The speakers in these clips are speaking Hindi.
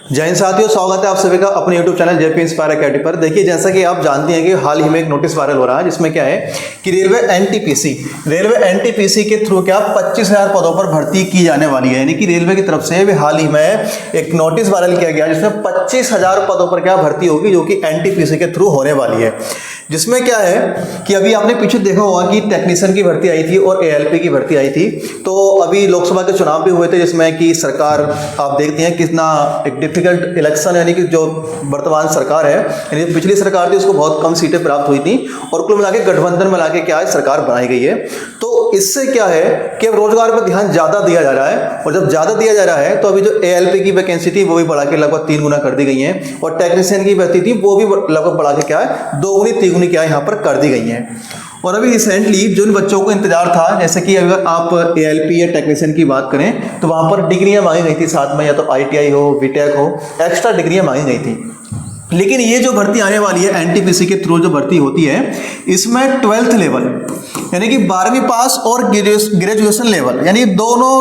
जय हिंद साथियों, स्वागत है आप सभी का अपने YouTube channel JP inspire academy पर। देखिए, जैसा कि आप जानते हैं कि हाल ही में एक नोटिस वायरल हो रहा है जिसमें क्या है कि रेलवे एनटीपीसी के थ्रू क्या 25,000 पदों पर भर्ती की जाने वाली है। यानी कि रेलवे की तरफ से भी हाल ही में एक नोटिस वायरल किया गया जिसमें 25,000 पदों पर क्या भर्ती होगी, जो कि एनटीपीसी के थ्रू होने वाली है। जिसमें क्या है कि अभी आपने पीछे देखा होगा कि टेक्नीशियन की भर्ती आई थी और एएलपी की भर्ती आई थी। तो अभी लोकसभा के चुनाव भी हुए थे जिसमें कि सरकार आप देखते हैं कितना एक डिफिकल्ट इलेक्शन, यानी कि जो वर्तमान सरकार है, यानी पिछली सरकार थी उसको बहुत कम सीटें प्राप्त हुई थी और कुल मिला के गठबंधन मिला के क्या है सरकार बनाई गई है। तो इससे क्या है कि अब रोजगार पर ध्यान ज़्यादा दिया जा रहा है और जब ज़्यादा दिया जा रहा है तो अभी जो एएलपी की वैकेंसी थी वो भी बढ़ा के लगभग 3 गुना कर दी गई है और टेक्नीशियन की भर्ती थी वो भी लगभग बढ़ा के क्या है 2 गुनी 3 गुनी क्या है यहाँ पर कर दी गई है। और अभी रिसेंटली जिन बच्चों को इंतजार था, जैसे कि अगर आप एएलपी या टेक्नीशियन की बात करें तो वहाँ पर डिग्रियाँ मांगी गई थी साथ में, या तो आईटीआई हो, बीटेक हो, एक्स्ट्रा डिग्रियाँ मांगी गई थी। लेकिन ये जो भर्ती आने वाली है एनटीपीसी के थ्रू जो भर्ती होती है इसमें 12th लेवल यानी कि 12वीं पास और ग्रेजुएशन लेवल, यानी दोनों,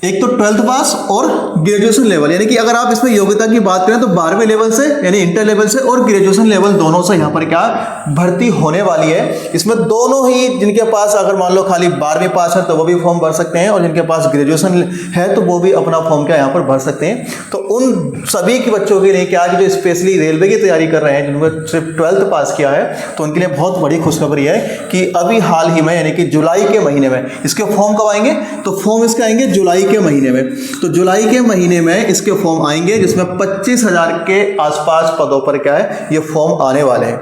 एक तो 12th पास और ग्रेजुएशन लेवल, यानी कि अगर आप इसमें योग्यता की बात करें तो 12वें लेवल से यानी इंटर लेवल से और ग्रेजुएशन लेवल दोनों से यहाँ पर क्या भर्ती होने वाली है। इसमें दोनों ही, जिनके पास अगर मान लो खाली 12वीं पास है तो वो भी फॉर्म भर सकते हैं और जिनके पास ग्रेजुएशन है तो वो भी अपना फॉर्म क्या यहाँ पर भर सकते हैं। तो उन सभी के बच्चों के लिए क्या, जो स्पेशली रेलवे की तैयारी कर रहे हैं, जिन्होंने सिर्फ 12th पास किया है, तो उनके लिए बहुत बड़ी खुशखबरी है कि अभी हाल ही में यानी कि जुलाई के महीने में इसके फॉर्म कब आएंगे, तो फॉर्म इसके आएंगे जुलाई के महीने में। तो जुलाई के महीने में इसके फॉर्म आएंगे जिसमें 25,000 के आसपास पदों पर क्या है ये फॉर्म आने वाले हैं।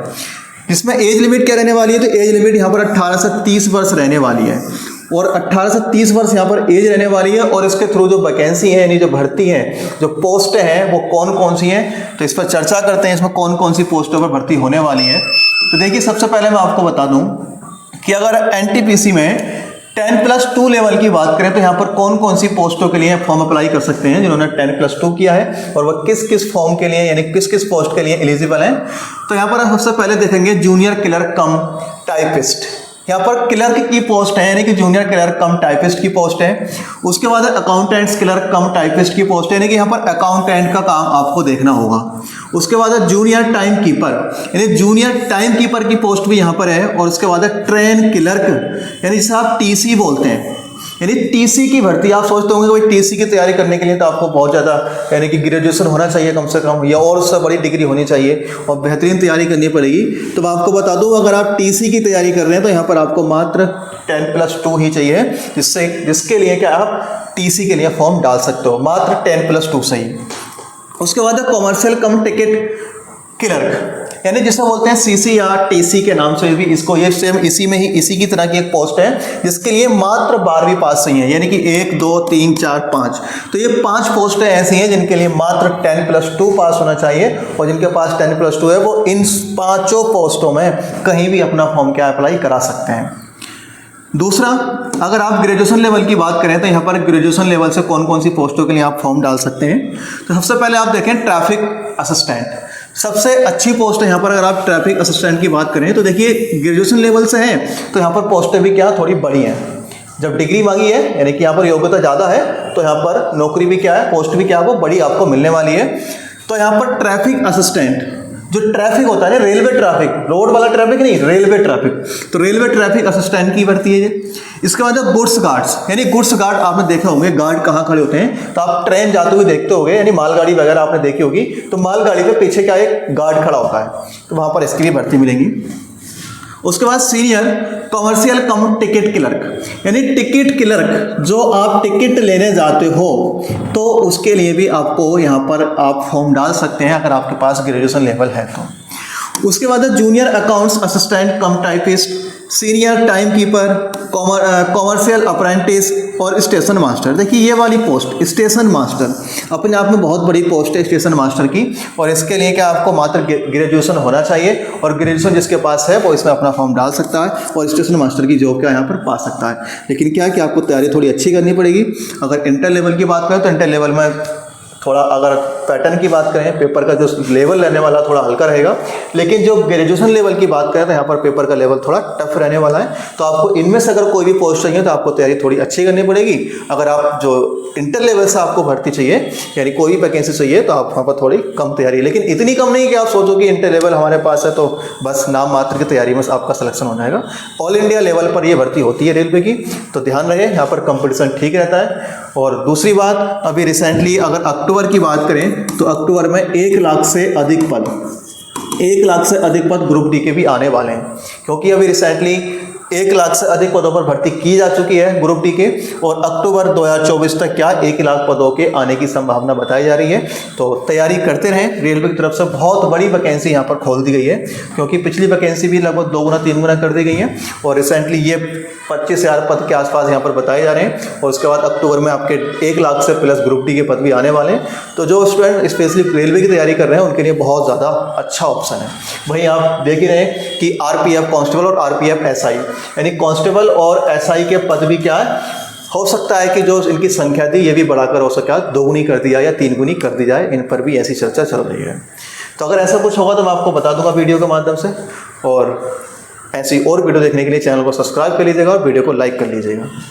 इसमें एज लिमिट क्या रहने वाली है, तो एज लिमिट यहाँ पर 18 से 30 वर्ष रहने वाली है और 18 से 30 वर्ष यहाँ पर एज रहने वाली है। और इसके थ्रू जो वैकेंसी है यानी जो भर्ती है, जो पोस्टें हैं वो कौन कौन सी हैं, तो इस पर चर्चा करते हैं इसमें कौन कौन सी पोस्टों पर भर्ती होने वाली है। तो देखिए, सबसे पहले मैं आपको बता दूं कि अगर एनटीपीसी में 10+2 लेवल की बात करें तो यहाँ पर कौन कौन सी पोस्टों के लिए फॉर्म अप्लाई कर सकते हैं जिन्होंने 10+2 किया है और वह किस किस फॉर्म के लिए यानी किस किस पोस्ट के लिए एलिजिबल हैं। तो यहाँ पर हम सबसे पहले देखेंगे जूनियर क्लर्क कम टाइपिस्ट। यहाँ पर क्लर्क की पोस्ट है यानी कि जूनियर क्लर्क कम टाइपिस्ट की पोस्ट है। उसके बाद अकाउंटेंट्स क्लर्क कम टाइपिस्ट की पोस्ट है, यानी कि यहाँ पर अकाउंटेंट का काम आपको देखना होगा। उसके बाद जूनियर टाइम कीपर, यानी जूनियर टाइम कीपर की पोस्ट भी यहाँ पर है। और उसके बाद ट्रेन क्लर्क, यानी जिसे आप टीसी बोलते हैं, यानी टीसी की भर्ती। आप सोचते होंगे कि भाई टीसी की तैयारी करने के लिए तो आपको बहुत ज़्यादा यानी कि ग्रेजुएशन होना चाहिए कम से कम, या और उससे बड़ी डिग्री होनी चाहिए और बेहतरीन तैयारी करनी पड़ेगी। तो मैं आपको बता दूं, अगर आप टीसी की तैयारी कर रहे हैं तो यहाँ पर आपको मात्र 10+2 ही चाहिए, जिसके लिए क्या आप टीसी के लिए फॉर्म डाल सकते हो, मात्र 10+2 सही। उसके बाद कॉमर्शियल कम टिकट क्लर्क, यानी जिसे बोलते हैं सीसी या टीसी के नाम से भी इसको, ये सेम इसी में ही इसी की तरह की एक पोस्ट है जिसके लिए मात्र 12वीं पास सही है, यानी कि 1 2 3 4 5। तो ये 5 पोस्टें ऐसी हैं जिनके लिए मात्र 10+2 पास होना चाहिए और जिनके पास 10+2 है वो इन 5 पोस्टों में कहीं भी अपना फॉर्म क्या अप्लाई करा सकते हैं। दूसरा, अगर आप ग्रेजुएशन लेवल की बात करें तो यहाँ पर ग्रेजुएशन लेवल से कौन कौन सी पोस्टों के लिए आप फॉर्म डाल सकते हैं। तो सबसे पहले आप देखें ट्रैफिक असिस्टेंट, सबसे अच्छी पोस्ट है यहाँ पर। अगर आप ट्रैफिक असिस्टेंट की बात करें तो देखिए, ग्रेजुएशन लेवल से है तो यहाँ पर पोस्टें भी क्या थोड़ी बड़ी हैं। जब डिग्री मांगी है यानी कि यहाँ पर योग्यता ज़्यादा है तो यहाँ पर नौकरी भी क्या है, पोस्ट भी क्या है, वो बड़ी आपको मिलने वाली है। तो यहाँ पर ट्रैफिक असिस्टेंट, जो ट्रैफिक होता है ना, रेलवे ट्रैफिक, रोड वाला ट्रैफिक नहीं, रेलवे ट्रैफिक, तो रेलवे ट्रैफिक असिस्टेंट की भर्ती है ये। इसके बाद गुड्स गार्ड्स, यानी गुड्स गार्ड आपने देखे होंगे गार्ड कहाँ खड़े होते हैं, तो आप ट्रेन जाते हुए देखते होंगे, यानी मालगाड़ी वगैरह आपने देखी होगी, तो मालगाड़ी पे पीछे क्या एक गार्ड खड़ा होता है, तो वहाँ पर इसकी भी भर्ती मिलेगी। उसके बाद सीनियर कॉमर्शियल कम टिकट क्लर्क, यानी टिकट क्लर्क, जो आप टिकट लेने जाते हो तो उसके लिए भी आपको यहाँ पर आप फॉर्म डाल सकते हैं अगर आपके पास ग्रेजुएशन लेवल है तो। उसके बाद जूनियर अकाउंट्स असिस्टेंट कम typist, senior time keeper, commercial apprentice और स्टेशन मास्टर। देखिए, ये वाली पोस्ट स्टेशन मास्टर अपने आप में बहुत बड़ी पोस्ट है स्टेशन मास्टर की, और इसके लिए क्या आपको मात्र ग्रेजुएशन होना चाहिए और ग्रेजुएशन जिसके पास है वो इसमें अपना फॉर्म डाल सकता है और स्टेशन मास्टर की जॉब क्या यहाँ पर पा सकता है। लेकिन क्या कि आपको तैयारी थोड़ी अच्छी करनी पड़ेगी। अगर इंटर लेवल की बात करें तो इंटर लेवल में थोड़ा अगर पैटर्न की बात करें, पेपर का जो लेवल रहने वाला थोड़ा हल्का रहेगा, लेकिन जो ग्रेजुएशन लेवल की बात करें तो यहाँ पर पेपर का लेवल थोड़ा टफ रहने वाला है। तो आपको इनमें से अगर कोई भी पोस्ट चाहिए तो आपको तैयारी थोड़ी अच्छी करनी पड़ेगी। अगर आप जो इंटर लेवल से आपको भर्ती चाहिए, यानी कोई भी वैकेंसी चाहिए, तो आप वहाँ पर थोड़ी कम तैयारी, लेकिन इतनी कम नहीं कि आप सोचो कि इंटर लेवल हमारे पास है तो बस नाम मात्र की तैयारी में आपका सिलेक्शन हो जाएगा। ऑल इंडिया लेवल पर ये भर्ती होती है रेलवे की, तो ध्यान रहे, यहाँ पर कंपटीशन ठीक रहता है। और दूसरी बात, अभी रिसेंटली अगर अक्टूबर की बात करें तो अक्टूबर में 1 लाख से अधिक पद, 1 लाख से अधिक पद ग्रुप डी के भी आने वाले हैं, क्योंकि अभी रिसेंटली 1 लाख से अधिक पदों पर भर्ती की जा चुकी है ग्रुप डी के, और अक्टूबर 2024 तक क्या 1 लाख पदों के आने की संभावना बताई जा रही है। तो तैयारी करते रहें, रेलवे की तरफ से बहुत बड़ी वैकेंसी यहाँ पर खोल दी गई है, क्योंकि पिछली वैकेंसी भी लगभग 2 गुना 3 गुना कर दी गई है, और रिसेंटली ये 25,000 पद के आसपास यहाँ पर बताए जा रहे हैं, और उसके बाद अक्टूबर में आपके 1 लाख से प्लस ग्रुप डी के पद भी आने वाले हैं। तो जो स्टूडेंट स्पेशली रेलवे की तैयारी कर रहे हैं उनके लिए बहुत ज़्यादा अच्छा ऑप्शन है। वहीं आप देख ही रहे हैं कि आरपीएफ कांस्टेबल और आरपीएफ एसआई, यानी कांस्टेबल और एसआई के पद भी क्या है, हो सकता है कि जो इनकी संख्या थी ये भी बढ़ाकर हो सका 2 गुनी कर दिया या 3 गुनी कर दी जाए, इन पर भी ऐसी चर्चा चल रही है। तो अगर ऐसा कुछ होगा तो मैं आपको बता दूंगा वीडियो के माध्यम से, और ऐसी और वीडियो देखने के लिए चैनल को सब्सक्राइब कर लीजिएगा और वीडियो को लाइक कर लीजिएगा।